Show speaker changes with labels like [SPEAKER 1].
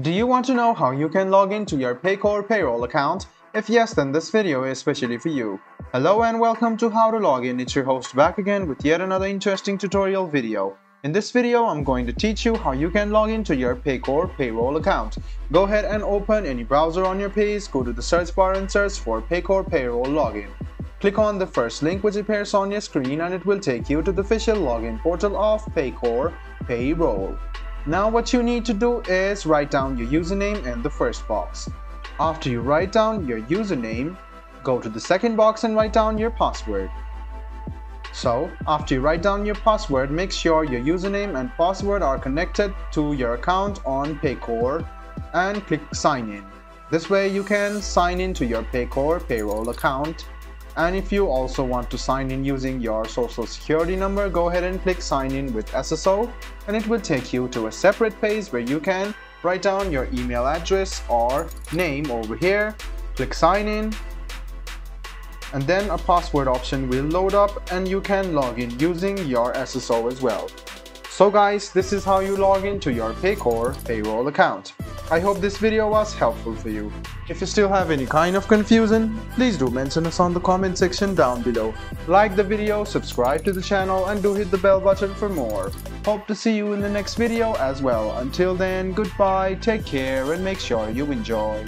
[SPEAKER 1] Do you want to know how you can log into your Paycore Payroll account? If yes, then this video is especially for you. Hello and welcome to How to Log In. It's your host back again with yet another interesting tutorial video. In this video, I'm going to teach you how you can log into your Paycore Payroll account. Go ahead and open any browser on your page, go to the search bar and search for Paycore Payroll Login. Click on the first link which appears on your screen and it will take you to the official login portal of Paycore Payroll. Now what you need to do is write down your username in the first box. After you write down your username, go to the second box and write down your password. So, after you write down your password, make sure your username and password are connected to your account on Paycore and click sign in. This way you can sign into your Paycore Payroll account. And if you also want to sign in using your social security number, go ahead and click sign in with SSO and it will take you to a separate page where you can write down your email address or name over here, click sign in, and then a password option will load up and you can log in using your SSO as well. So guys, this is how you log into your Paycore Payroll account. I hope this video was helpful for you. If you still have any kind of confusion, please do mention us on the comment section down below. Like the video, subscribe to the channel and do hit the bell button for more. Hope to see you in the next video as well. Until then, goodbye, take care and make sure you enjoy.